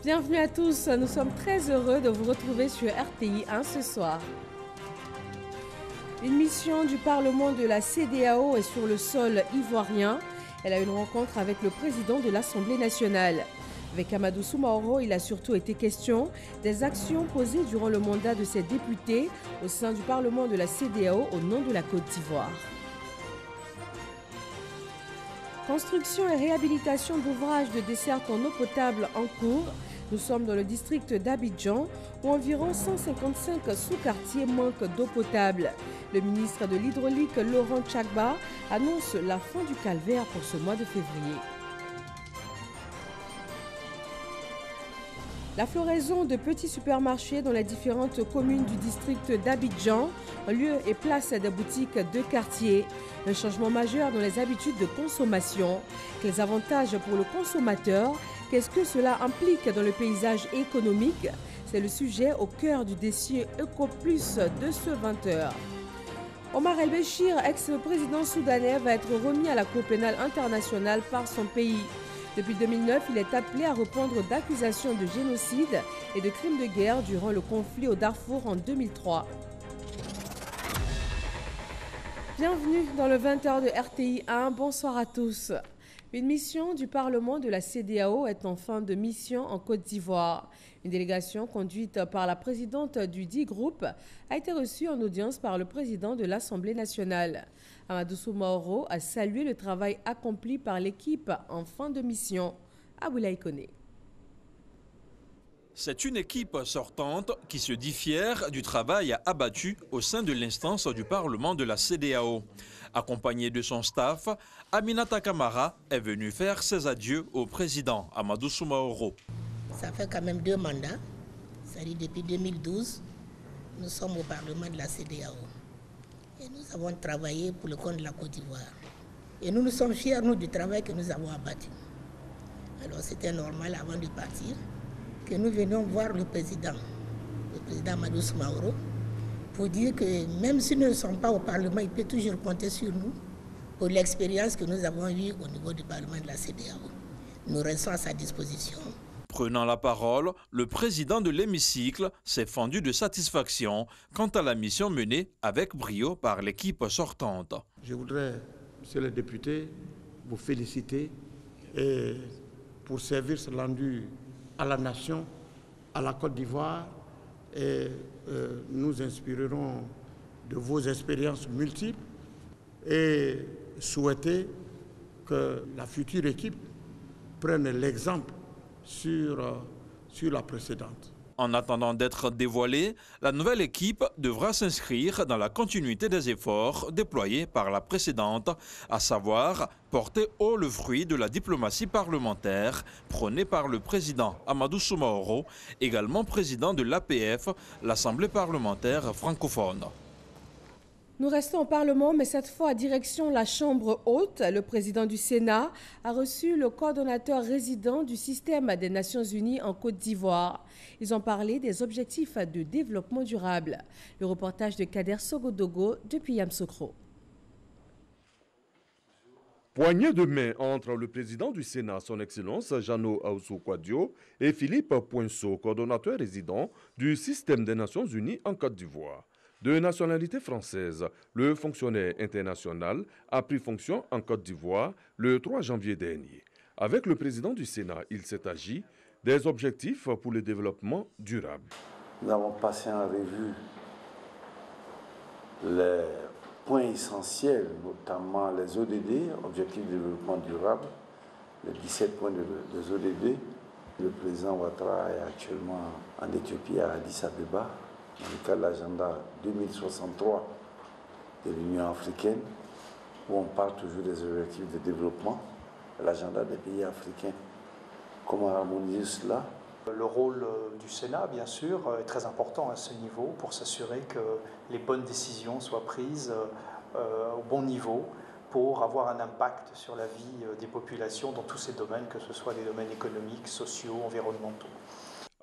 Bienvenue à tous, nous sommes très heureux de vous retrouver sur RTI 1 ce soir. Une mission du Parlement de la CEDEAO est sur le sol ivoirien. Elle a eu une rencontre avec le président de l'Assemblée nationale. Avec Amadou Soumaoro, il a surtout été question des actions posées durant le mandat de ses députés au sein du Parlement de la CEDEAO au nom de la Côte d'Ivoire. Construction et réhabilitation d'ouvrages de desserte en eau potable en cours. Nous sommes dans le district d'Abidjan où environ 155 sous-quartiers manquent d'eau potable. Le ministre de l'Hydraulique, Laurent Tchagba, annonce la fin du calvaire pour ce mois de février. La floraison de petits supermarchés dans les différentes communes du district d'Abidjan, lieu et place des boutiques de quartier. Un changement majeur dans les habitudes de consommation. Quels avantages pour le consommateur? Qu'est-ce que cela implique dans le paysage économique? C'est le sujet au cœur du dossier EcoPlus de ce 20h. Omar El-Béchir, ex-président soudanais, va être remis à la Cour pénale internationale par son pays. Depuis 2009, il est appelé à répondre d'accusations de génocide et de crimes de guerre durant le conflit au Darfour en 2003. Bienvenue dans le 20h de RTI 1. Bonsoir à tous. Une mission du Parlement de la CEDEAO est en fin de mission en Côte d'Ivoire. Une délégation conduite par la présidente du dit groupe a été reçue en audience par le président de l'Assemblée nationale. Amadou Soumaoro a salué le travail accompli par l'équipe en fin de mission. Aboulaye Koné. C'est une équipe sortante qui se dit fière du travail abattu au sein de l'instance du Parlement de la CEDEAO. Accompagnée de son staff, Aminata Kamara est venue faire ses adieux au président Amadou Soumaoro. Ça fait quand même 2 mandats, c'est-à-dire depuis 2012, nous sommes au Parlement de la CEDEAO. Et nous avons travaillé pour le compte de la Côte d'Ivoire. Et nous sommes fiers, nous, du travail que nous avons abattu. Alors c'était normal avant de partir que nous venions voir le président Amadou Soumaoro, pour dire que même si nous ne sommes pas au Parlement, il peut toujours compter sur nous pour l'expérience que nous avons eue au niveau du Parlement de la CEDEAO. Nous restons à sa disposition. Prenant la parole, le président de l'hémicycle s'est fendu de satisfaction quant à la mission menée avec brio par l'équipe sortante. Je voudrais, monsieur le député, vous féliciter et pour service rendu à la nation, à la Côte d'Ivoire, et nous inspirerons de vos expériences multiples et souhaiter que la future équipe prenne l'exemple sur la précédente. En attendant d'être dévoilée, la nouvelle équipe devra s'inscrire dans la continuité des efforts déployés par la précédente, à savoir porter haut le fruit de la diplomatie parlementaire prônée par le président Amadou Soumaoro, également président de l'APF, l'Assemblée parlementaire francophone. Nous restons au Parlement, mais cette fois à direction la Chambre haute. Le président du Sénat a reçu le coordonnateur résident du système des Nations Unies en Côte d'Ivoire. Ils ont parlé des objectifs de développement durable. Le reportage de Kader Sogodogo depuis Yamoussoukro. Poignée de main entre le président du Sénat, son Excellence Jano Ahoussou-Kouadio, et Philippe Poinceau, coordonnateur résident du système des Nations Unies en Côte d'Ivoire. De nationalité française, le fonctionnaire international a pris fonction en Côte d'Ivoire le 3 janvier dernier. Avec le président du Sénat, il s'est agi des objectifs pour le développement durable. Nous avons passé en revue les points essentiels, notamment les ODD, Objectifs de développement durable, les 17 points des ODD. Le président Ouattara est actuellement en Éthiopie, à Addis Abeba, dans le cadre de l'agenda 2063 de l'Union africaine, où on parle toujours des objectifs de développement, l'agenda des pays africains. Comment harmoniser cela? Le rôle du Sénat, bien sûr, est très important à ce niveau pour s'assurer que les bonnes décisions soient prises au bon niveau pour avoir un impact sur la vie des populations dans tous ces domaines, que ce soit les domaines économiques, sociaux, environnementaux.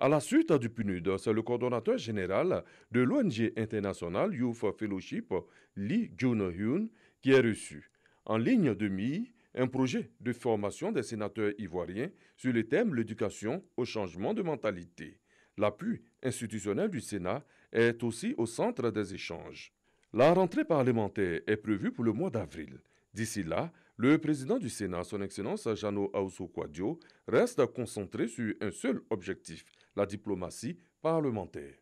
À la suite du PNUD, c'est le coordonnateur général de l'ONG internationale Youth Fellowship, Lee Jun-hyun, qui est reçu. En ligne de mire, un projet de formation des sénateurs ivoiriens sur le thème « L'éducation au changement de mentalité ». L'appui institutionnel du Sénat est aussi au centre des échanges. La rentrée parlementaire est prévue pour le mois d'avril. D'ici là, le président du Sénat, son Excellence Jano Ahoussou-Kouadio, reste concentré sur un seul objectif, la diplomatie parlementaire.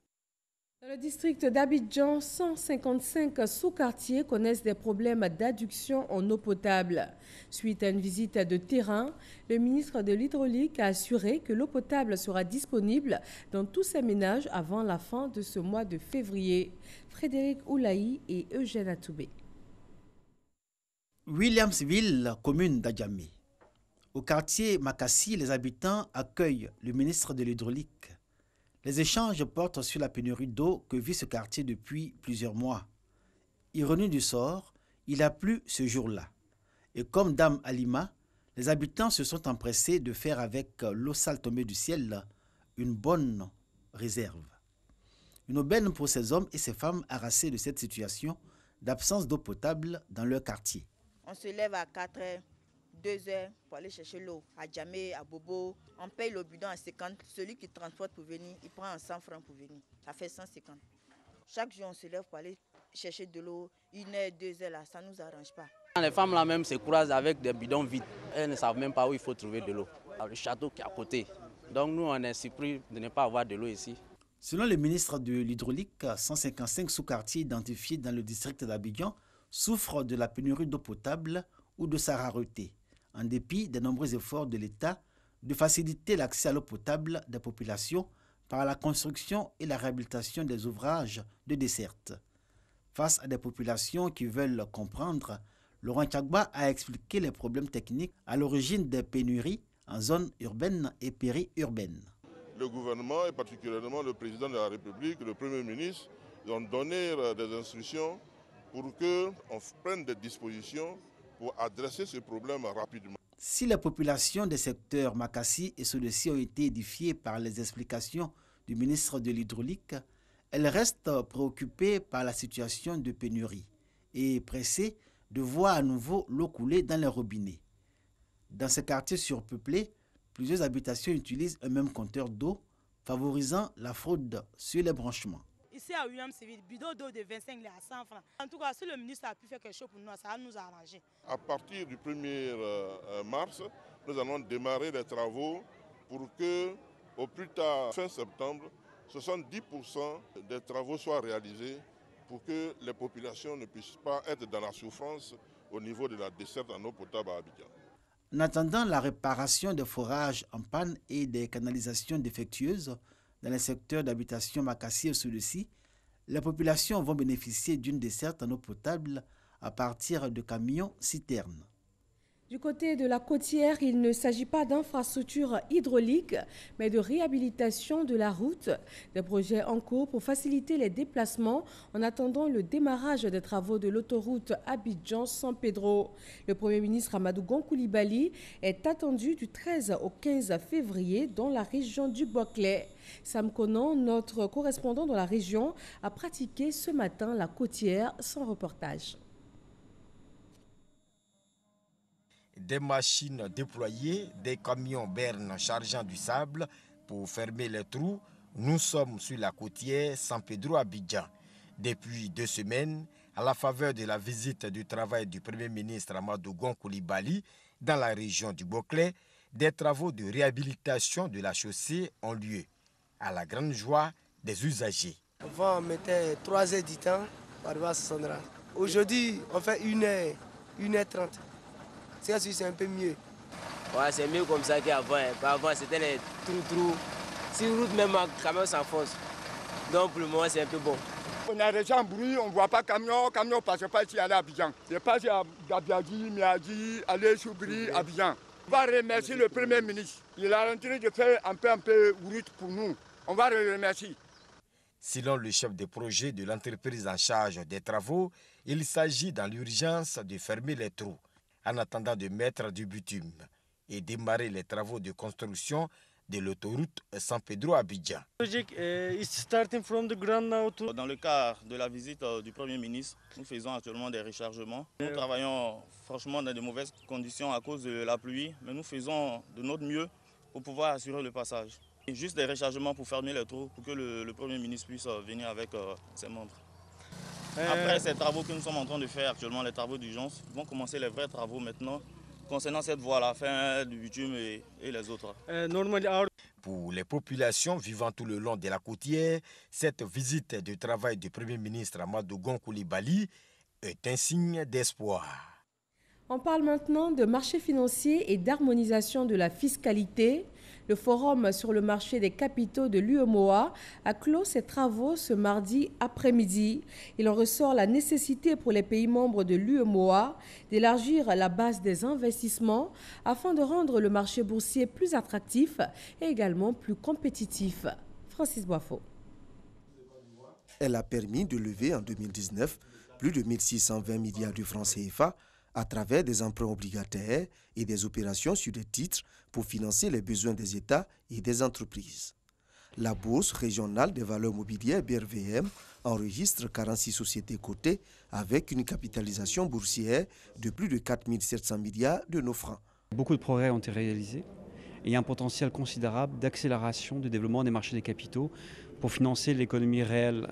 Dans le district d'Abidjan, 155 sous-quartiers connaissent des problèmes d'adduction en eau potable. Suite à une visite de terrain, le ministre de l'Hydraulique a assuré que l'eau potable sera disponible dans tous ces ménages avant la fin de ce mois de février. Frédéric Oulaï et Eugène Atoubé. Williamsville, commune d'Adjamé. Au quartier Makassi, les habitants accueillent le ministre de l'Hydraulique. Les échanges portent sur la pénurie d'eau que vit ce quartier depuis plusieurs mois. Ironie du sort, il a plu ce jour-là. Et comme Dame Alima, les habitants se sont empressés de faire avec l'eau sale tombée du ciel une bonne réserve. Une aubaine pour ces hommes et ces femmes harassés de cette situation d'absence d'eau potable dans leur quartier. On se lève à 4 heures, 2 heures pour aller chercher l'eau à Djamé, à Bobo. On paye le bidon à 50. Celui qui transporte pour venir, il prend 100 francs pour venir. Ça fait 150. Chaque jour, on se lève pour aller chercher de l'eau. 1 heure, 2 heures, là, ça ne nous arrange pas. Les femmes là même se croisent avec des bidons vides. Elles ne savent même pas où il faut trouver de l'eau. Le château qui est à côté. Donc nous, on est surpris de ne pas avoir de l'eau ici. Selon le ministre de l'Hydraulique, 155 sous-quartiers identifiés dans le district d'Abidjan souffrent de la pénurie d'eau potable ou de sa rareté, en dépit des nombreux efforts de l'État de faciliter l'accès à l'eau potable des populations par la construction et la réhabilitation des ouvrages de desserte. Face à des populations qui veulent comprendre, Laurent Tchagba a expliqué les problèmes techniques à l'origine des pénuries en zone urbaine et périurbaine. Le gouvernement et particulièrement le président de la République, le Premier ministre, ont donné des instructions pour qu'on prenne des dispositions pour adresser ce problème rapidement. Si les populations des secteurs Makassi et Sodessi ont été édifiées par les explications du ministre de l'Hydraulique, elles restent préoccupées par la situation de pénurie et pressées de voir à nouveau l'eau couler dans les robinets. Dans ces quartiers surpeuplés, plusieurs habitations utilisent un même compteur d'eau, favorisant la fraude sur les branchements. Ici à Williamsville, bidon d'eau de 25 à 100 francs. En tout cas, si le ministre a pu faire quelque chose pour nous, ça va nous arranger. À partir du 1er mars, nous allons démarrer les travaux pour que, au plus tard fin septembre, 70% des travaux soient réalisés pour que les populations ne puissent pas être dans la souffrance au niveau de la desserte en eau potable à Abidjan. En attendant la réparation des forages en panne et des canalisations défectueuses dans les secteurs d'habitation Makassi et Sodessi, les populations vont bénéficier d'une desserte en eau potable à partir de camions citernes. Du côté de la côtière, il ne s'agit pas d'infrastructures hydrauliques, mais de réhabilitation de la route. Des projets en cours pour faciliter les déplacements en attendant le démarrage des travaux de l'autoroute Abidjan-San Pedro. Le Premier ministre Amadou Gon Coulibaly est attendu du 13 au 15 février dans la région du Bouaklé. Sam Konan, notre correspondant dans la région, a pratiqué ce matin la côtière sans reportage. Des machines déployées, des camions bernes chargeant du sable pour fermer les trous. Nous sommes sur la côtière San Pedro Abidjan. Depuis 2 semaines, à la faveur de la visite du travail du Premier ministre Amadou Gon Coulibaly dans la région du Bouaklé, des travaux de réhabilitation de la chaussée ont lieu, à la grande joie des usagers. Avant, on mettait 3 heures du temps pour arriver à Sandra. Aujourd'hui, on fait 1h30. C'est un peu mieux. Ouais, c'est mieux comme ça qu'avant. Avant, c'était les trous. Si route même un camion s'enfonce. Donc pour le moment, c'est un peu bon. On a des gens bruit, on ne voit pas camion passe pas ici à Abidjan. Je passe à Gabiadi, Miadi, aller Choubri, Abidjan. On va remercier le Premier ministre. Il a rentré de faire un peu route pour nous. On va le remercier. Selon le chef de projet de l'entreprise en charge des travaux, il s'agit dans l'urgence de fermer les trous en attendant de mettre du bitume et démarrer les travaux de construction de l'autoroute San Pedro-Abidjan. Dans le cadre de la visite du Premier ministre, nous faisons actuellement des rechargements. Nous travaillons franchement dans de mauvaises conditions à cause de la pluie, mais nous faisons de notre mieux pour pouvoir assurer le passage. Et juste des rechargements pour fermer les trous pour que le Premier ministre puisse venir avec ses membres. Après ces travaux que nous sommes en train de faire actuellement, les travaux d'urgence, vont commencer les vrais travaux maintenant concernant cette voie, la fin du bitume et les autres. Pour les populations vivant tout le long de la côtière, cette visite de travail du Premier ministre Amadou Gon Coulibaly est un signe d'espoir. On parle maintenant de marché financier et d'harmonisation de la fiscalité. Le forum sur le marché des capitaux de l'UEMOA a clos ses travaux ce mardi après-midi. Il en ressort la nécessité pour les pays membres de l'UEMOA d'élargir la base des investissements afin de rendre le marché boursier plus attractif et également plus compétitif. Francis Boifo. Elle a permis de lever en 2019 plus de 1620 milliards de francs CFA à travers des emprunts obligataires et des opérations sur des titres pour financer les besoins des États et des entreprises. La Bourse régionale des valeurs mobilières BRVM enregistre 46 sociétés cotées avec une capitalisation boursière de plus de 4 700 milliards de nos francs. Beaucoup de progrès ont été réalisés et il y a un potentiel considérable d'accélération du développement des marchés des capitaux pour financer l'économie réelle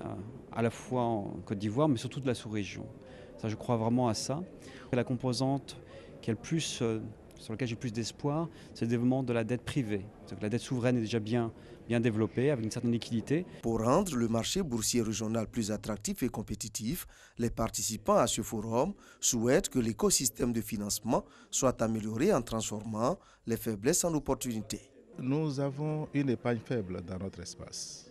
à la fois en Côte d'Ivoire mais surtout de la sous-région. Ça, je crois vraiment à ça. La composante sur laquelle j'ai plus d'espoir, c'est le développement de la dette privée. La dette souveraine est déjà bien développée, avec une certaine liquidité. Pour rendre le marché boursier régional plus attractif et compétitif, les participants à ce forum souhaitent que l'écosystème de financement soit amélioré en transformant les faiblesses en opportunités. Nous avons une épargne faible dans notre espace.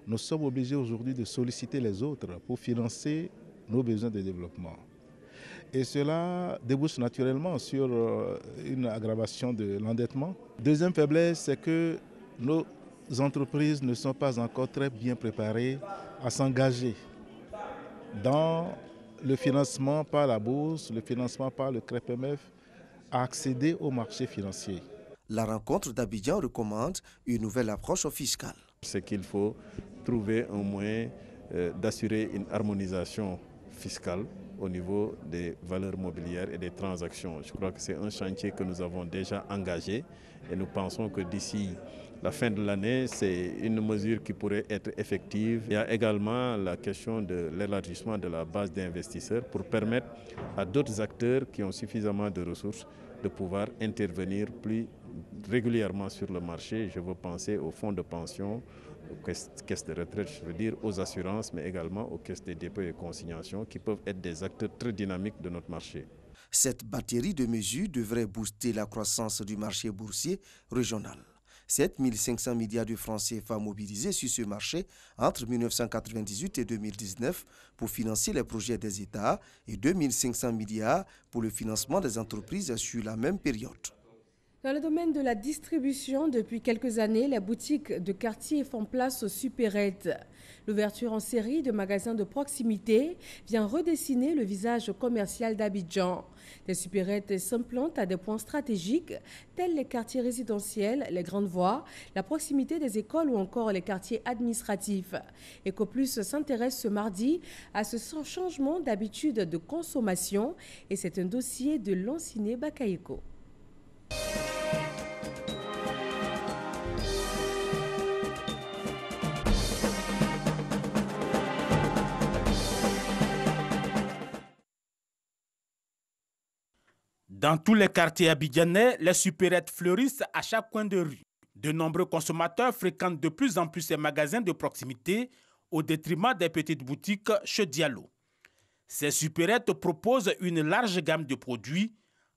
Nous sommes obligés aujourd'hui de solliciter les autres pour financer nos besoins de développement. Et cela débouche naturellement sur une aggravation de l'endettement. Deuxième faiblesse, c'est que nos entreprises ne sont pas encore très bien préparées à s'engager dans le financement par la bourse, le financement par le CREPMF, à accéder au marché financier. La rencontre d'Abidjan recommande une nouvelle approche fiscale. C'est qu'il faut trouver un moyen d'assurer une harmonisation fiscale au niveau des valeurs mobilières et des transactions. Je crois que c'est un chantier que nous avons déjà engagé et nous pensons que d'ici la fin de l'année, c'est une mesure qui pourrait être effective. Il y a également la question de l'élargissement de la base d'investisseurs pour permettre à d'autres acteurs qui ont suffisamment de ressources de pouvoir intervenir plus régulièrement sur le marché. Je veux penser aux fonds de pension, aux caisses de retraite, je veux dire aux assurances, mais également aux caisses de dépôt et consignation qui peuvent être des acteurs très dynamiques de notre marché. Cette batterie de mesures devrait booster la croissance du marché boursier régional. 7 500 milliards de francs CFA mobilisés sur ce marché entre 1998 et 2019 pour financer les projets des États et 2 500 milliards pour le financement des entreprises sur la même période. Dans le domaine de la distribution, depuis quelques années, les boutiques de quartier font place aux supérettes. L'ouverture en série de magasins de proximité vient redessiner le visage commercial d'Abidjan. Des supérettes s'implantent à des points stratégiques tels les quartiers résidentiels, les grandes voies, la proximité des écoles ou encore les quartiers administratifs. EcoPlus s'intéresse ce mardi à ce changement d'habitude de consommation et c'est un dossier de Lanciné Bakayeko. Dans tous les quartiers abidjanais, les supérettes fleurissent à chaque coin de rue. De nombreux consommateurs fréquentent de plus en plus ces magasins de proximité au détriment des petites boutiques chez Diallo. Ces supérettes proposent une large gamme de produits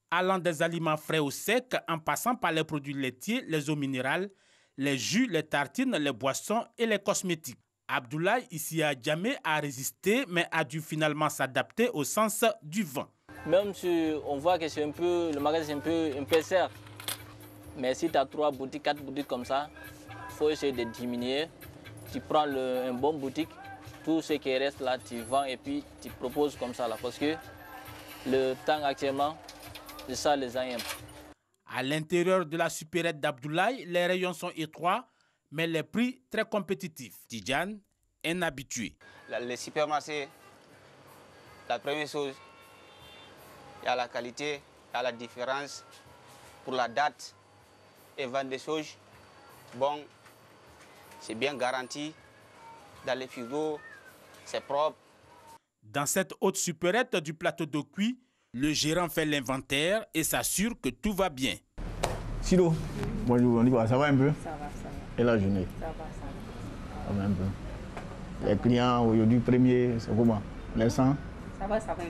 allant des aliments frais au sec en passant par les produits laitiers, les eaux minérales, les jus, les tartines, les boissons et les cosmétiques. Abdoulaye ici à Djamé a résisté mais a dû finalement s'adapter au sens du vent. Même si on voit que le magasin est un peu cher, mais si tu as 3 boutiques, 4 boutiques comme ça, il faut essayer de diminuer. Tu prends un bon boutique, tout ce qui reste là, tu vends et puis tu proposes comme ça là. Parce que le temps actuellement, c'est ça les gens aiment. À l'intérieur de la supérette d'Abdoulaye, les rayons sont étroits, mais les prix très compétitifs. Tidjane, un habitué. Les supermarchés, la première chose, il y a la qualité, il y a la différence pour la date et vendre des choses. Bon, c'est bien garanti. Dans les frigos, c'est propre. Dans cette haute supérette du plateau de Cuy, le gérant fait l'inventaire et s'assure que tout va bien. Silo, bonjour, ça va un peu? Ça va. Et la journée? Ça va. Ça va un peu. Les clients aujourd'hui premiers, c'est comment? Les 100? Ça va un peu.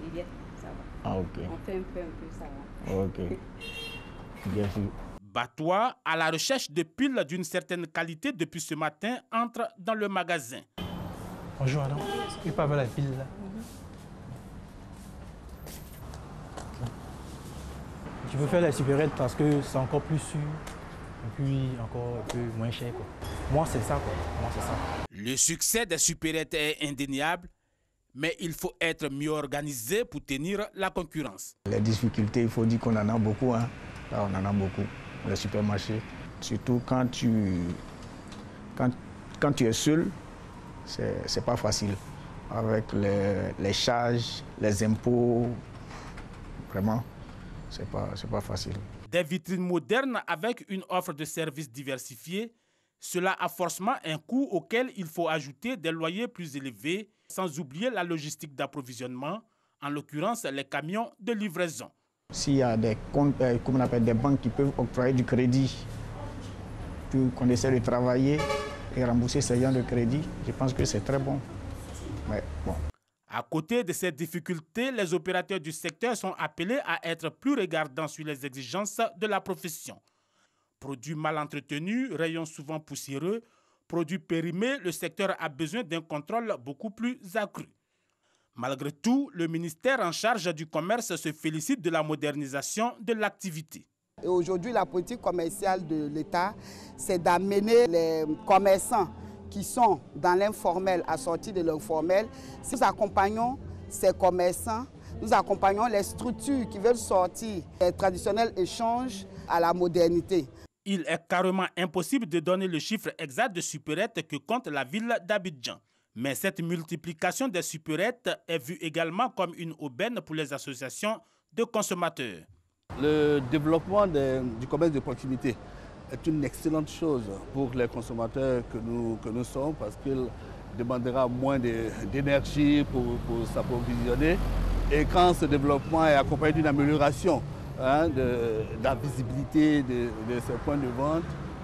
Il y a, ça va. Ah, ok. On fait un peu, ça va. Ok. Bien sûr. Batois, à la recherche de piles d'une certaine qualité depuis ce matin, entre dans le magasin. Bonjour madame, il peut avoir la pile là. Je veux faire la supérette parce que c'est encore plus sûr et puis encore un peu moins cher, quoi. Moi c'est ça, quoi. Moi c'est ça. Le succès des supérettes est indéniable, mais il faut être mieux organisé pour tenir la concurrence. Les difficultés, il faut dire qu'on en a beaucoup, hein. Là, on en a beaucoup, les supermarchés. Surtout quand tu es seul, c'est pas facile. Avec les charges, les impôts, vraiment, c'est pas facile. Des vitrines modernes avec une offre de services diversifiée, cela a forcément un coût auquel il faut ajouter des loyers plus élevés, sans oublier la logistique d'approvisionnement, en l'occurrence les camions de livraison. S'il y a des comptes, comme on appelle, des banques qui peuvent octroyer du crédit, puis qu'on essaie de travailler et rembourser ces gens de crédit, je pense que c'est très bon. Mais bon. À côté de ces difficultés, les opérateurs du secteur sont appelés à être plus regardants sur les exigences de la profession. Produits mal entretenus, rayons souvent poussiéreux, produits périmés, le secteur a besoin d'un contrôle beaucoup plus accru. Malgré tout, le ministère en charge du commerce se félicite de la modernisation de l'activité. Et aujourd'hui, la politique commerciale de l'État, c'est d'amener les commerçants qui sont dans l'informel à sortir de l'informel. Nous accompagnons ces commerçants, nous accompagnons les structures qui veulent sortir des traditionnels échanges à la modernité. Il est carrément impossible de donner le chiffre exact de supérettes que compte la ville d'Abidjan. Mais cette multiplication des supérettes est vue également comme une aubaine pour les associations de consommateurs. Le développement du commerce de proximité est une excellente chose pour les consommateurs que nous sommes parce qu'il demandera moins d'énergie pour s'approvisionner. Et quand ce développement est accompagné d'une amélioration de la visibilité de ces points de vente,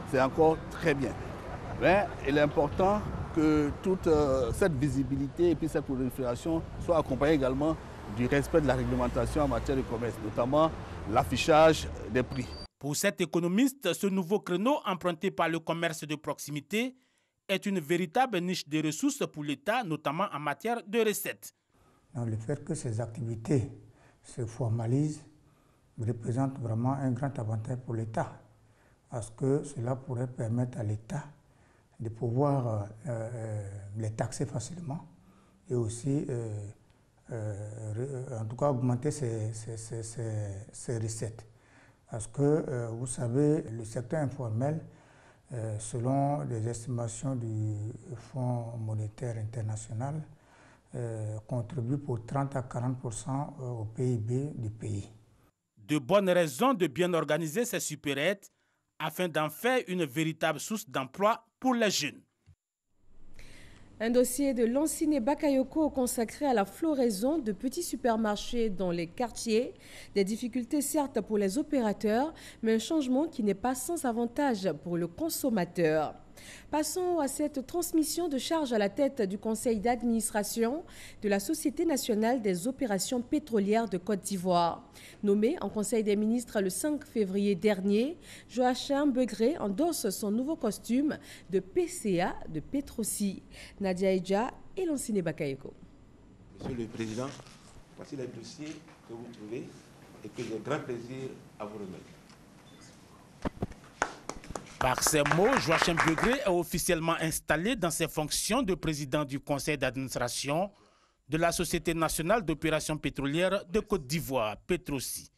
c'est encore très bien. Mais il est important que toute cette visibilité et puis cette prolifération soit accompagnée également du respect de la réglementation en matière de commerce, notamment l'affichage des prix. Pour cet économiste, ce nouveau créneau emprunté par le commerce de proximité est une véritable niche de ressources pour l'État, notamment en matière de recettes. Le fait que ces activités se formalisent représente vraiment un grand avantage pour l'État, parce que cela pourrait permettre à l'État de pouvoir les taxer facilement et aussi, en tout cas, augmenter ses recettes. Parce que, vous savez, le secteur informel, selon les estimations du Fonds monétaire international, contribue pour 30 à 40% au PIB du pays. De bonnes raisons de bien organiser ces supérettes afin d'en faire une véritable source d'emploi pour les jeunes. Un dossier de Lansine Bakayoko consacré à la floraison de petits supermarchés dans les quartiers. Des difficultés certes pour les opérateurs, mais un changement qui n'est pas sans avantage pour le consommateur. Passons à cette transmission de charge à la tête du conseil d'administration de la Société nationale des opérations pétrolières de Côte d'Ivoire. Nommé en conseil des ministres le 5 février dernier, Joachim Begré endosse son nouveau costume de PCA de Petrosi. Nadia Eja et Lansine Bakayoko. Monsieur le Président, voici les dossiers que vous trouvez et que j'ai grand plaisir à vous remettre. Par ces mots, Joachim Begré est officiellement installé dans ses fonctions de président du conseil d'administration de la Société nationale d'opérations pétrolières de Côte d'Ivoire, Petrosi.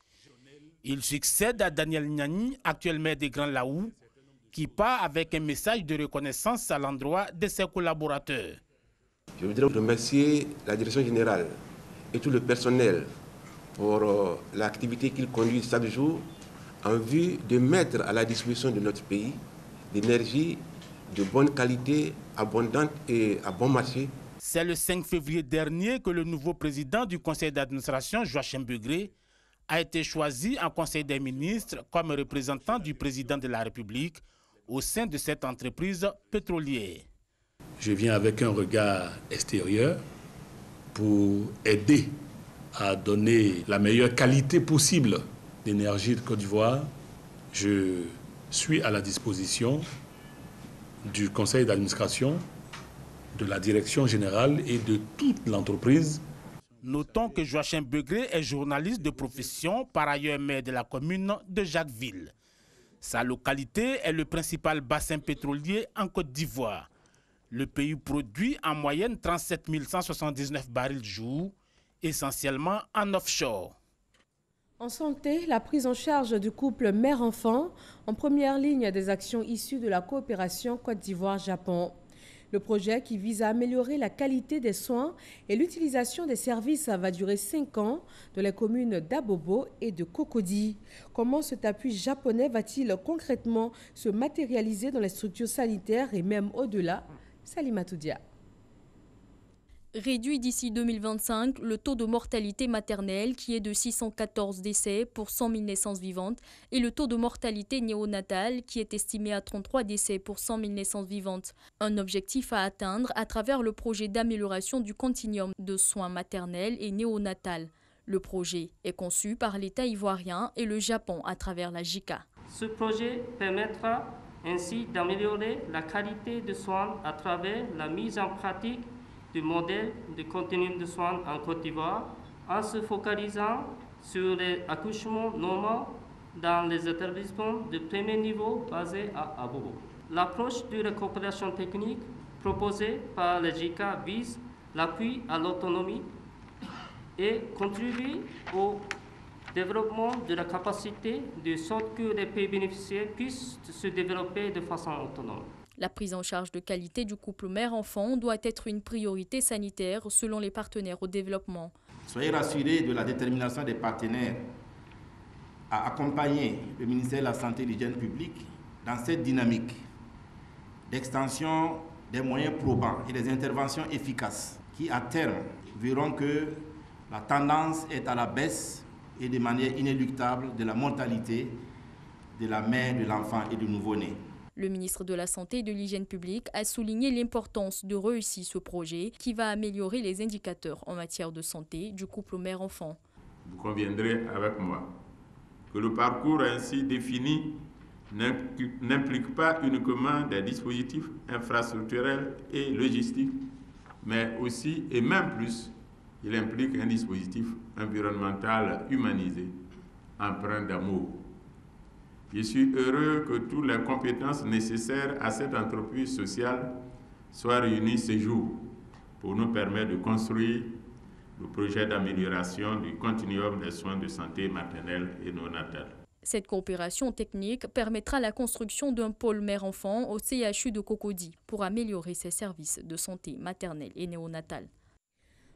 Il succède à Daniel Niani, actuel maire des Grands Laou, qui part avec un message de reconnaissance à l'endroit de ses collaborateurs. Je voudrais remercier la direction générale et tout le personnel pour l'activité qu'ils conduisent chaque jour en vue de mettre à la disposition de notre pays l'énergie de bonne qualité, abondante et à bon marché. C'est le 5 février dernier que le nouveau président du conseil d'administration, Joachim Begré, a été choisi en conseil des ministres comme représentant du président de la République au sein de cette entreprise pétrolière. Je viens avec un regard extérieur pour aider à donner la meilleure qualité possible d'énergie de Côte d'Ivoire. Je suis à la disposition du conseil d'administration, de la direction générale et de toute l'entreprise. Notons que Joachim Begré est journaliste de profession, par ailleurs maire de la commune de Jacquesville. Sa localité est le principal bassin pétrolier en Côte d'Ivoire. Le pays produit en moyenne 37 179 barils jour, essentiellement en offshore. En santé, la prise en charge du couple mère-enfant en première ligne des actions issues de la coopération Côte d'Ivoire-Japon. Le projet qui vise à améliorer la qualité des soins et l'utilisation des services va durer 5 ans dans les communes d'Abobo et de Cocody. Comment cet appui japonais va-t-il concrètement se matérialiser dans les structures sanitaires et même au-delà? Salimata Dia. Réduit d'ici 2025, le taux de mortalité maternelle qui est de 614 décès pour 100 000 naissances vivantes et le taux de mortalité néonatale qui est estimé à 33 décès pour 100 000 naissances vivantes. Un objectif à atteindre à travers le projet d'amélioration du continuum de soins maternels et néonatales. Le projet est conçu par l'État ivoirien et le Japon à travers la JICA. Ce projet permettra ainsi d'améliorer la qualité de soins à travers la mise en pratique du modèle de continuum de soins en Côte d'Ivoire en se focalisant sur les accouchements normaux dans les établissements de premier niveau basés à Abobo. L'approche de la coopération technique proposée par la JICA vise l'appui à l'autonomie et contribue au développement de la capacité de sorte que les pays bénéficiaires puissent se développer de façon autonome. La prise en charge de qualité du couple mère-enfant doit être une priorité sanitaire selon les partenaires au développement. Soyez rassurés de la détermination des partenaires à accompagner le ministère de la Santé et de l'Hygiène publique dans cette dynamique d'extension des moyens probants et des interventions efficaces qui, à terme, verront que la tendance est à la baisse et de manière inéluctable de la mortalité de la mère, de l'enfant et du nouveau-né. Le ministre de la Santé et de l'Hygiène publique a souligné l'importance de réussir ce projet qui va améliorer les indicateurs en matière de santé du couple mère-enfant. Vous conviendrez avec moi que le parcours ainsi défini n'implique pas uniquement des dispositifs infrastructurels et logistiques, mais aussi, et même plus, il implique un dispositif environnemental humanisé, empreint d'amour. Je suis heureux que toutes les compétences nécessaires à cette entreprise sociale soient réunies ce jour pour nous permettre de construire le projet d'amélioration du continuum des soins de santé maternelle et néonatale. Cette coopération technique permettra la construction d'un pôle mère-enfant au CHU de Cocody pour améliorer ses services de santé maternelle et néonatale.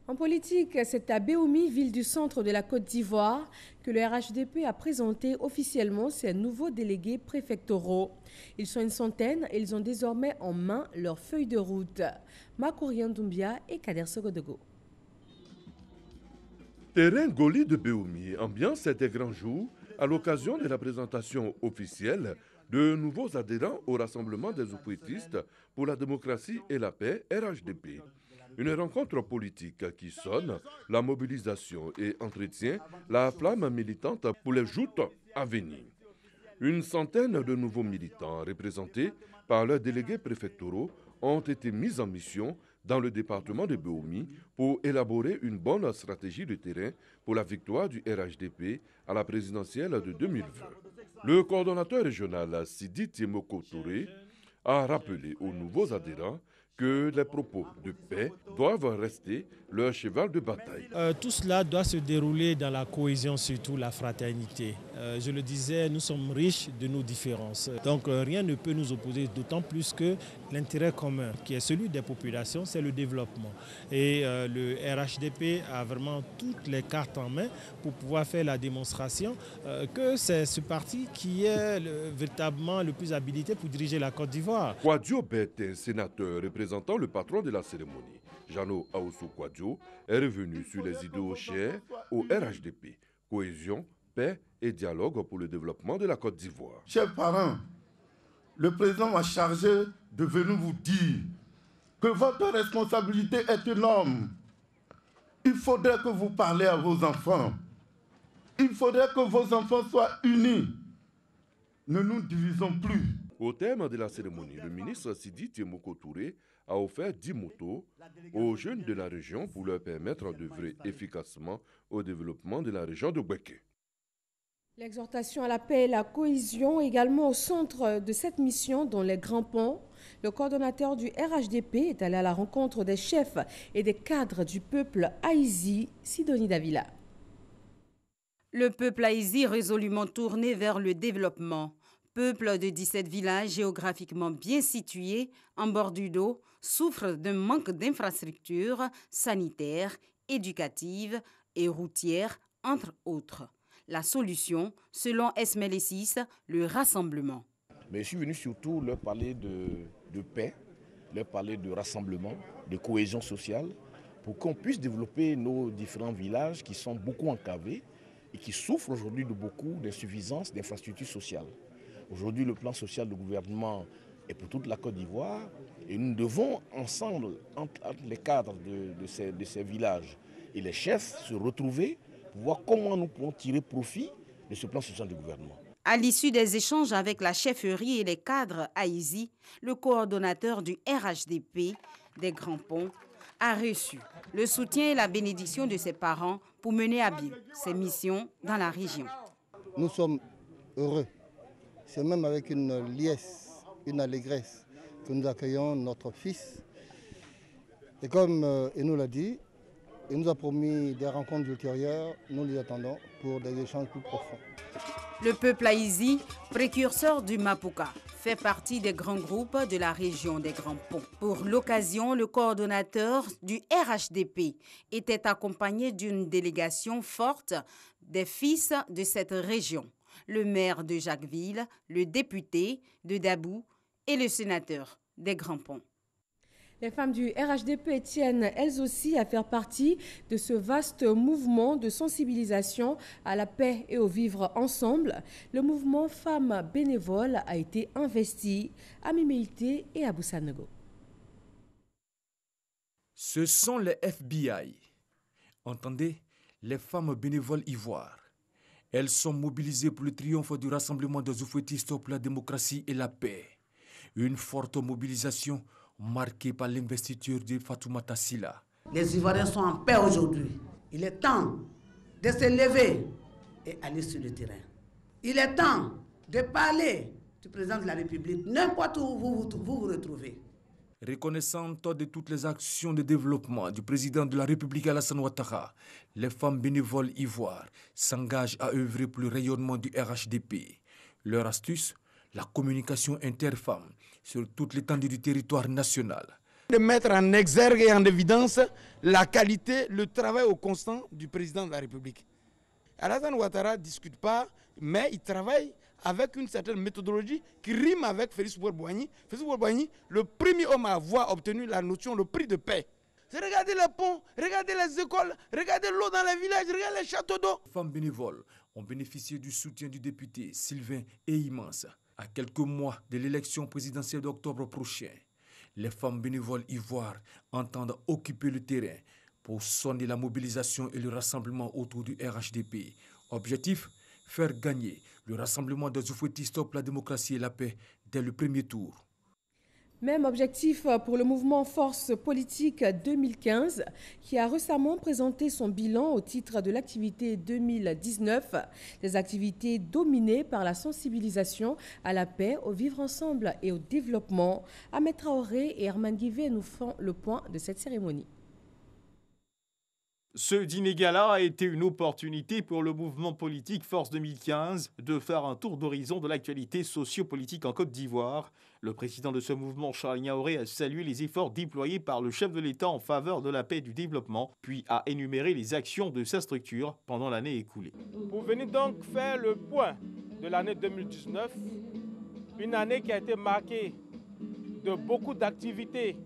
En politique, c'est à Béoumi, ville du centre de la Côte d'Ivoire, que le RHDP a présenté officiellement ses nouveaux délégués préfectoraux. Ils sont une centaine et ils ont désormais en main leur feuille de route. Makourian Doumbia et Kader Sogodogo. Terrain Goli de Béoumi, ambiance des grands jours à l'occasion de la présentation officielle de nouveaux adhérents au Rassemblement des oupouettistes pour la démocratie et la paix, RHDP. Une rencontre politique qui sonne la mobilisation et entretient la flamme militante pour les joutes à venir. Une centaine de nouveaux militants représentés par leurs délégués préfectoraux ont été mis en mission dans le département de Béoumi pour élaborer une bonne stratégie de terrain pour la victoire du RHDP à la présidentielle de 2020. Le coordonnateur régional Sidi Tiemoko Touré a rappelé aux nouveaux adhérents que les propos de paix doivent rester leur cheval de bataille. Tout cela doit se dérouler dans la cohésion, surtout la fraternité. Je le disais, nous sommes riches de nos différences. Donc rien ne peut nous opposer, d'autant plus que l'intérêt commun, qui est celui des populations, c'est le développement. Et le RHDP a vraiment toutes les cartes en main pour pouvoir faire la démonstration que c'est ce parti qui est véritablement le plus habilité pour diriger la Côte d'Ivoire. Kouadio Bertin, sénateur représentant le patron de la cérémonie, Jano Aoussou Kouadio, est revenu sur les idéaux chers au RHDP, cohésion, paix et dialogue pour le développement de la Côte d'Ivoire. Chers parents, le président m'a chargé de venir vous dire que votre responsabilité est énorme. Il faudrait que vous parlez à vos enfants. Il faudrait que vos enfants soient unis. Ne nous divisons plus. Au terme de la cérémonie, le ministre Sidi Tiemoko Touré a offert 10 motos aux jeunes de la région pour leur permettre d'œuvrer efficacement au développement de la région de Bouéké. L'exhortation à la paix et la cohésion également au centre de cette mission dans les Grands Ponts. Le coordonnateur du RHDP est allé à la rencontre des chefs et des cadres du peuple haïti, Sidonie Davila. Le peuple haïti résolument tourné vers le développement. Peuple de 17 villages géographiquement bien situés en bord du dos souffre d'un manque d'infrastructures sanitaires, éducatives et routières, entre autres. La solution, selon Esmaël Essis, le rassemblement. Mais je suis venu surtout leur parler de paix, leur parler de rassemblement, de cohésion sociale, pour qu'on puisse développer nos différents villages qui sont beaucoup enclavés et qui souffrent aujourd'hui de beaucoup d'insuffisance d'infrastructures sociales. Aujourd'hui, le plan social du gouvernement est pour toute la Côte d'Ivoire et nous devons ensemble, entre les cadres de ces villages et les chefs, se retrouver pour voir comment nous pouvons tirer profit de ce plan social du gouvernement. À l'issue des échanges avec la chefferie et les cadres haïti, le coordonnateur du RHDP des Grands Ponts a reçu le soutien et la bénédiction de ses parents pour mener à bien ses missions dans la région. Nous sommes heureux. C'est même avec une liesse, une allégresse que nous accueillons notre fils. Et comme il nous l'a dit, il nous a promis des rencontres ultérieures, nous les attendons pour des échanges plus profonds. Le peuple haïti, précurseur du Mapuka, fait partie des grands groupes de la région des Grands Ponts. Pour l'occasion, le coordonnateur du RHDP était accompagné d'une délégation forte des fils de cette région. Le maire de Jacquesville, le député de Dabou et le sénateur des Grands Ponts. Les femmes du RHDP tiennent elles aussi à faire partie de ce vaste mouvement de sensibilisation à la paix et au vivre ensemble. Le mouvement Femmes bénévoles a été investi à Miméité et à Boussanego. Ce sont les FBI. Entendez, les femmes bénévoles ivoires. Elles sont mobilisées pour le triomphe du rassemblement des oufouettistes pour la démocratie et la paix. Une forte mobilisation marquée par l'investiture de Fatoumata Sylla. Les Ivoiriens sont en paix aujourd'hui. Il est temps de se lever et aller sur le terrain. Il est temps de parler du président de la République, n'importe où vous vous retrouvez. Reconnaissante de toutes les actions de développement du président de la République Alassane Ouattara, les femmes bénévoles ivoires s'engagent à œuvrer pour le rayonnement du RHDP. Leur astuce, la communication interfemmes sur toute l'étendue du territoire national. De mettre en exergue et en évidence la qualité, le travail au constant du président de la République. Alassane Ouattara ne discute pas, mais il travaille avec une certaine méthodologie qui rime avec Félix Houphouët-Boigny. Félix Houphouët-Boigny, le premier homme à avoir obtenu la notion, le prix de paix. Regardez les ponts, regardez les écoles, regardez l'eau dans les villages, regardez les châteaux d'eau. Les femmes bénévoles ont bénéficié du soutien du député Sylvain Immense. À quelques mois de l'élection présidentielle d'octobre prochain, les femmes bénévoles ivoires entendent occuper le terrain pour sonner la mobilisation et le rassemblement autour du RHDP. Objectif, faire gagner le rassemblement des oufouettistes pour la démocratie et la paix dès le premier tour. Même objectif pour le mouvement Force Politique 2015 qui a récemment présenté son bilan au titre de l'activité 2019, des activités dominées par la sensibilisation à la paix, au vivre ensemble et au développement. Ahmed Traoré et Herman Guivet nous font le point de cette cérémonie. Ce dîner-gala a été une opportunité pour le mouvement politique Force 2015 de faire un tour d'horizon de l'actualité socio-politique en Côte d'Ivoire. Le président de ce mouvement, Charles Niaouré, a salué les efforts déployés par le chef de l'État en faveur de la paix et du développement, puis a énuméré les actions de sa structure pendant l'année écoulée. Pour venir donc faire le point de l'année 2019, une année qui a été marquée de beaucoup d'activités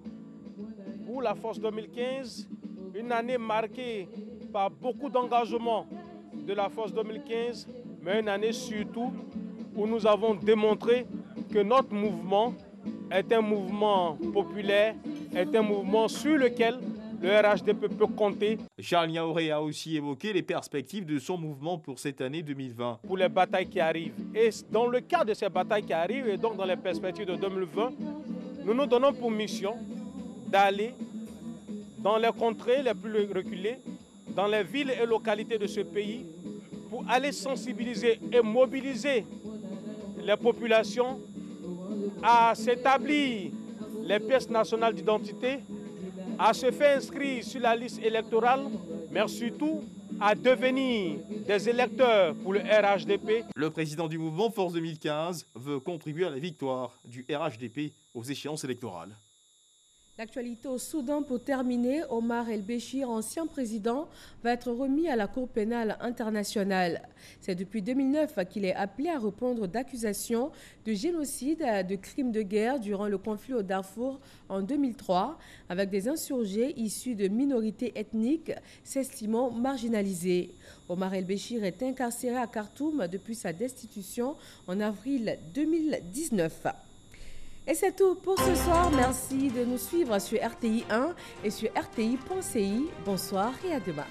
pour la Force 2015, une année marquée par beaucoup d'engagement de la Force 2015, mais une année surtout où nous avons démontré que notre mouvement est un mouvement populaire, est un mouvement sur lequel le RHDP peut compter. Charles Niaouré a aussi évoqué les perspectives de son mouvement pour cette année 2020. Pour les batailles qui arrivent. Et dans le cadre de ces batailles qui arrivent, et donc dans les perspectives de 2020, nous nous donnons pour mission d'aller dans les contrées les plus reculées, dans les villes et localités de ce pays, pour aller sensibiliser et mobiliser les populations à s'établir les pièces nationales d'identité, à se faire inscrire sur la liste électorale, mais surtout à devenir des électeurs pour le RHDP. Le président du mouvement Force 2015 veut contribuer à la victoire du RHDP aux échéances électorales. L'actualité au Soudan pour terminer, Omar El-Béchir, ancien président, va être remis à la Cour pénale internationale. C'est depuis 2009 qu'il est appelé à répondre d'accusations de génocide, de crimes de guerre durant le conflit au Darfour en 2003, avec des insurgés issus de minorités ethniques s'estimant marginalisés. Omar El-Béchir est incarcéré à Khartoum depuis sa destitution en avril 2019. Et c'est tout pour ce soir. Merci de nous suivre sur RTI 1 et sur RTI.ci. Bonsoir et à demain.